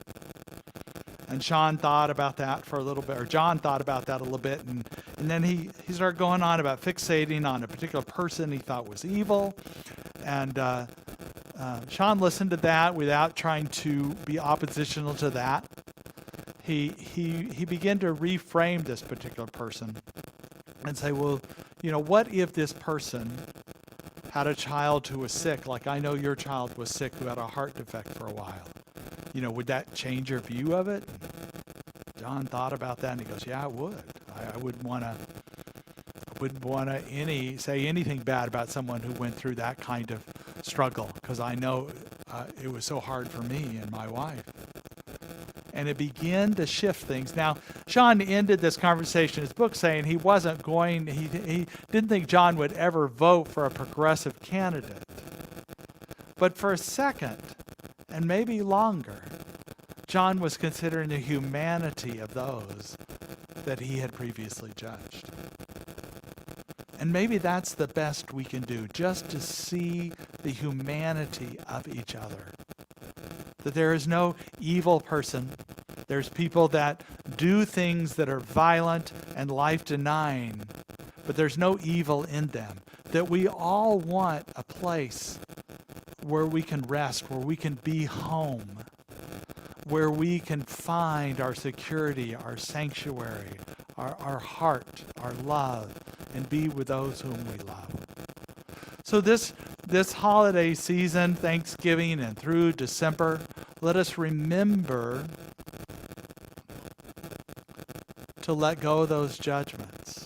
And Sean thought about that for a little bit, or John thought about that a little bit, and then he started going on about fixating on a particular person he thought was evil. And Sean listened to that without trying to be oppositional to that. He began to reframe this particular person and say, well, what if this person had a child who was sick, like I know your child was sick, who had a heart defect for a while? Would that change your view of it? John thought about that, and he goes, yeah, it would. I wouldn't want to say anything bad about someone who went through that kind of struggle, because I know it was so hard for me and my wife. And it began to shift things. Now, Sean ended this conversation in his book saying he didn't think John would ever vote for a progressive candidate. But for a second, and maybe longer, John was considering the humanity of those that he had previously judged. And maybe that's the best we can do, just to see the humanity of each other. That there is no evil person. There's people that do things that are violent and life-denying, but there's no evil in them. That we all want a place where we can rest, where we can be home, where we can find our security, our sanctuary, our heart, our love, and be with those whom we love. So this holiday season, Thanksgiving and through December, let us remember to let go of those judgments,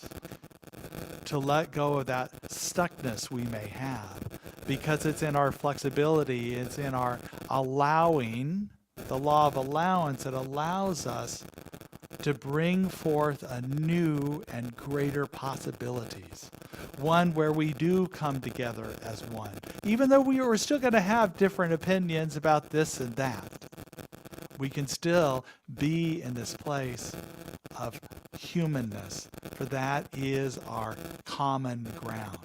to let go of that stuckness we may have, because it's in our flexibility, it's in our allowing, the law of allowance that allows us to bring forth a new and greater possibilities. One where we do come together as one. Even though we are still going to have different opinions about this and that, we can still be in this place of humanness, for that is our common ground,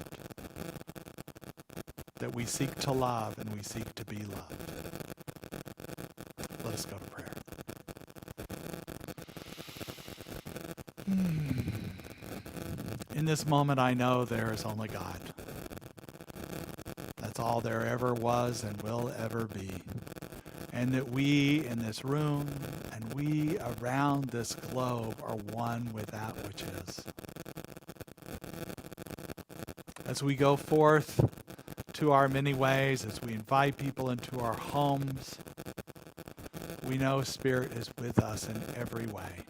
that we seek to love and we seek to be loved. Let us go to prayer. In this moment, I know there is only God. That's all there ever was and will ever be. And that we in this room and we around this globe are one with that which is. As we go forth to our many ways, as we invite people into our homes, we know Spirit is with us in every way,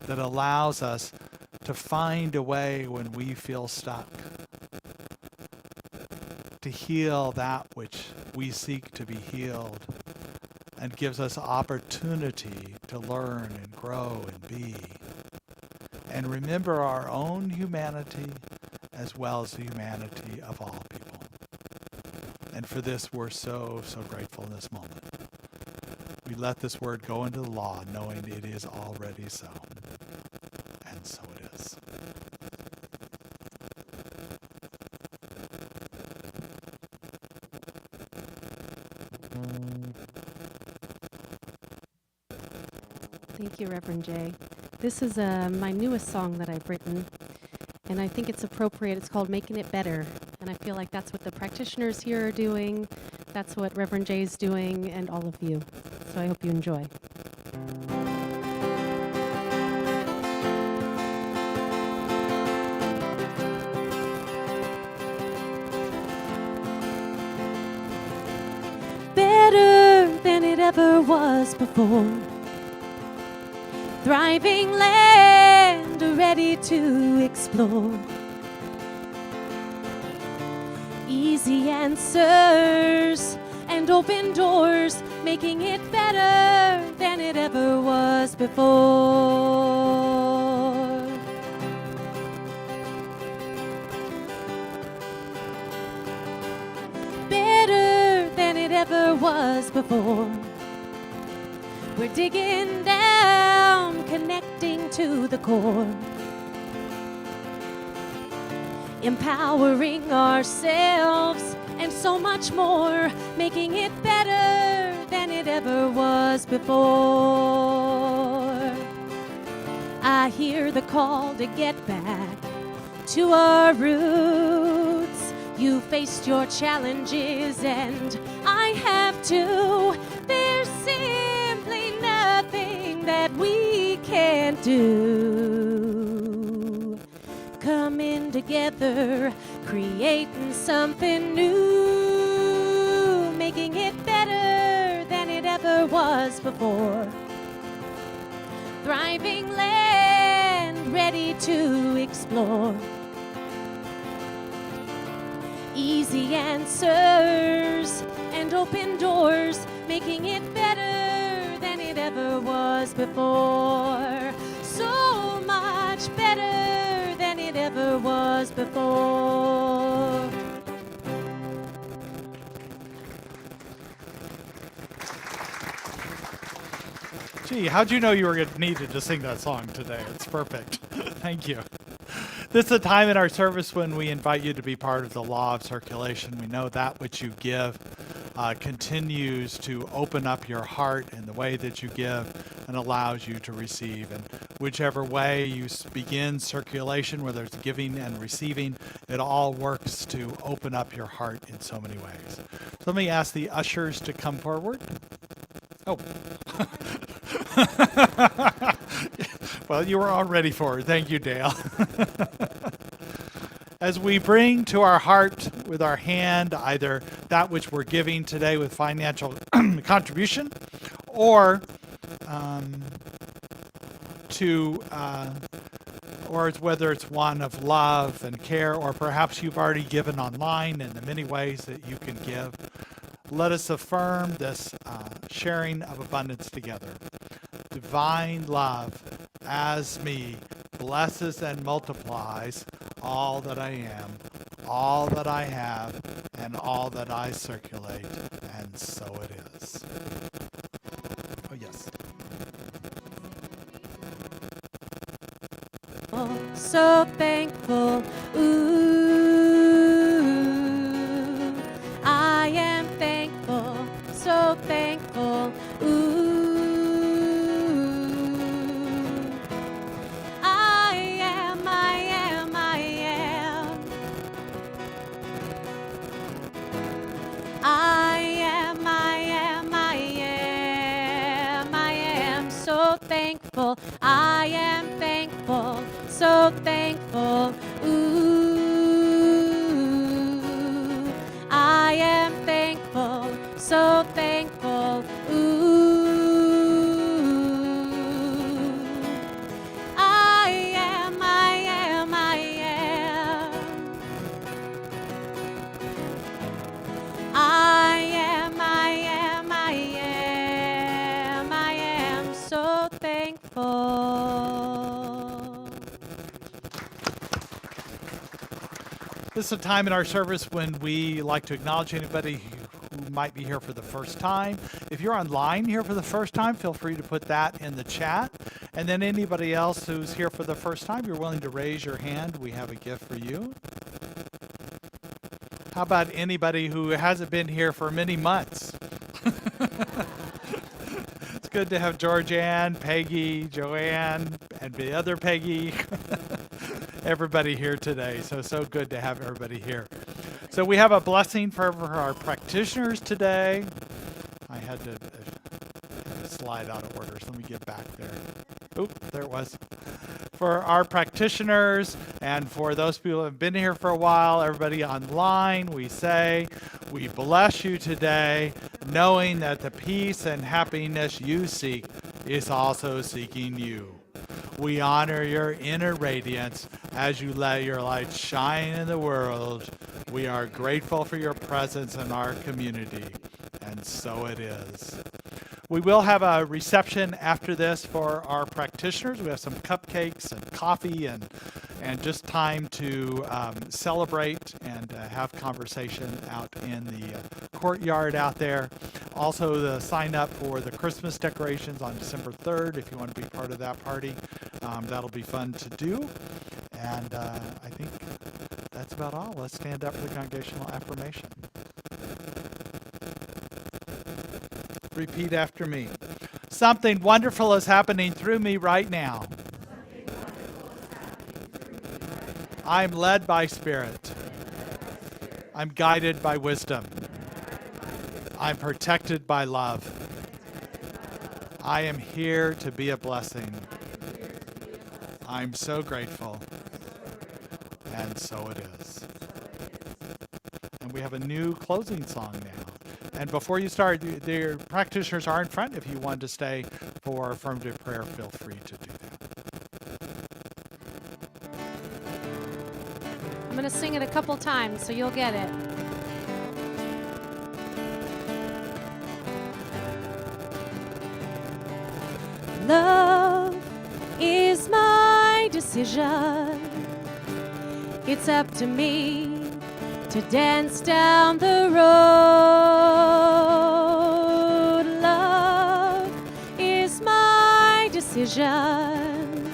that allows us to find a way when we feel stuck, to heal that which we seek to be healed, and gives us opportunity to learn and grow and be, and remember our own humanity as well as the humanity of all people. And for this, we're so, so grateful in this moment. We let this word go into the law, knowing it is already so. And so it is. Thank you, Reverend Jay. This is my newest song that I've written, and I think it's appropriate. It's called Making It Better, and I feel like that's what the practitioners here are doing. That's what Reverend Jay is doing, and all of you. So I hope you enjoy. Better than it ever was before. Thriving land ready to explore. Easy answers and open doors, making it better than it ever was before. Better than it ever was before. We're digging down, connecting to the core. Empowering ourselves and so much more, making it better than it ever was before. I hear the call to get back to our roots. You faced your challenges and I have too. There's simply nothing that we can't do. Coming together, creating something new, making it better than it ever was before. Thriving land ready to explore. Easy answers and open doors, making it better than it ever was before. So much better than it ever was before. Gee, how'd you know you were needed to sing that song today? It's perfect. Thank you. This is a time in our service when we invite you to be part of the law of circulation. We know that which you give continues to open up your heart in the way that you give and allows you to receive. And whichever way you begin circulation, whether it's giving and receiving, it all works to open up your heart in so many ways. So let me ask the ushers to come forward. Oh. Well, you were all ready for it. Thank you, Dale. As we bring to our heart with our hand either that which we're giving today with financial contribution, or or it's whether it's one of love and care, or perhaps you've already given online in the many ways that you can give. Let us affirm this sharing of abundance together. Divine love as me blesses and multiplies all that I am, all that I have, and all that I circulate, and so it is. Oh, yes. so thankful. Ooh, I am thankful, so thankful. Ooh, I am, I am, I am. I am, I am, I am. I am so thankful. I am thankful, so thankful. Ooh, I am thankful, so thankful. Ooh, I am, I am, I am. I am, I am, I am. I am so thankful. This is a time in our service when we like to acknowledge anybody who might be here for the first time. If you're online here for the first time, feel free to put that in the chat. And then anybody else who's here for the first time, you're willing to raise your hand. We have a gift for you. How about anybody who hasn't been here for many months? It's good to have Georgianne, Peggy, Joanne, and the other Peggy. Everybody here today. So good to have everybody here. So we have a blessing for our practitioners today. I had to slide out of order, so let me get back there. Oop, there it was. For our practitioners and for those people who have been here for a while, everybody online, we say, we bless you today, knowing that the peace and happiness you seek is also seeking you. We honor your inner radiance as you let your light shine in the world. We are grateful for your presence in our community, and so it is. We will have a reception after this for our practitioners. We have some cupcakes and coffee and just time to celebrate and have conversation out in the courtyard out there. Also, the sign up for the Christmas decorations on December 3rd if you want to be part of that party. That'll be fun to do. And I think that's about all. Let's stand up for the congregational affirmation. Repeat after me. Something wonderful is happening through me right now. I'm led by Spirit. I'm guided by wisdom. I'm protected by love. I am here to be a blessing. I'm so grateful. And so it is. And we have a new closing song now. And before you start, the practitioners are in front. If you want to stay for affirmative prayer, feel free to do that. I'm going to sing it a couple times so you'll get it. Love is my decision. It's up to me to dance down the road. Love is my decision.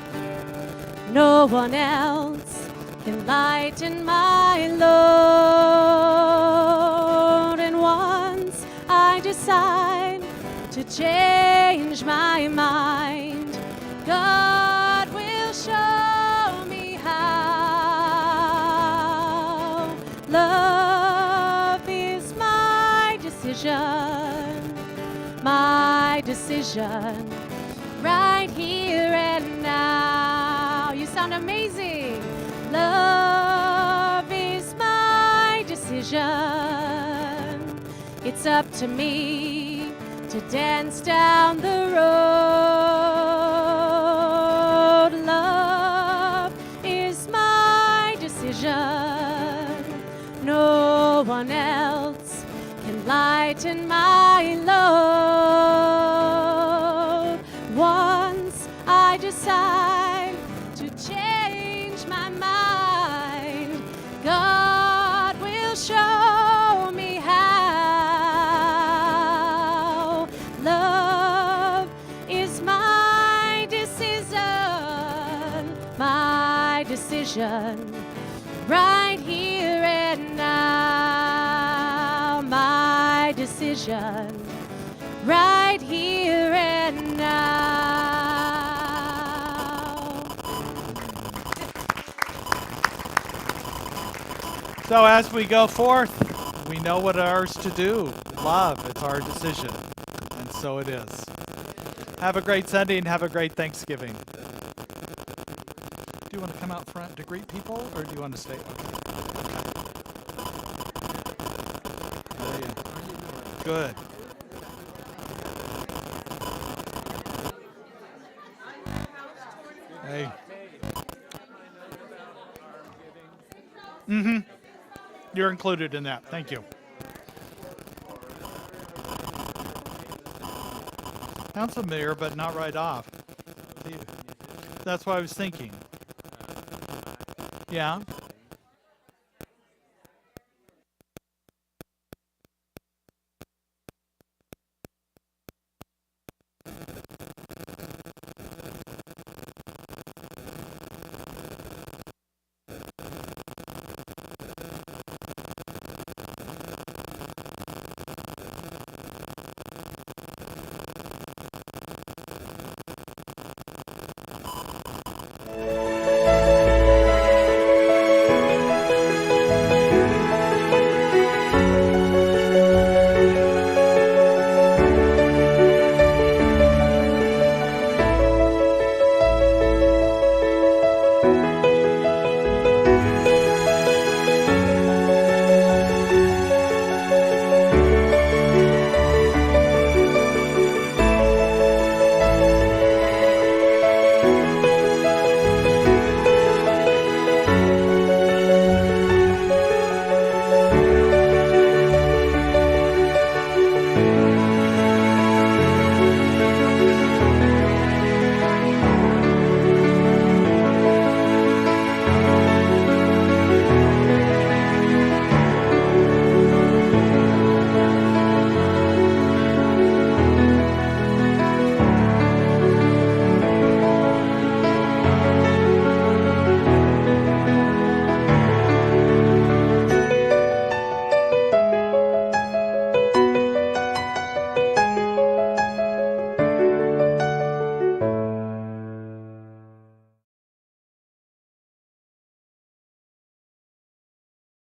No one else can lighten my load. And once I decide to change my mind, God will show me how. Love is my decision, right here and now. You sound amazing. Love is my decision. It's up to me to dance down the road. Love is my decision. No one else can lighten my load. Once I decide to change my mind, God will show me how. Love decision right here and now. My decision right here and now. So as we go forth, we know what ours to do. Love, it's our decision. And so it is. Have a great Sunday and have a great Thanksgiving. Do you want to come out front to greet people, or do you want to stay? Okay. There you go. Good. Hey. Mm-hmm. You're included in that. Thank you. Sounds familiar, but not right off. That's what I was thinking. Yeah.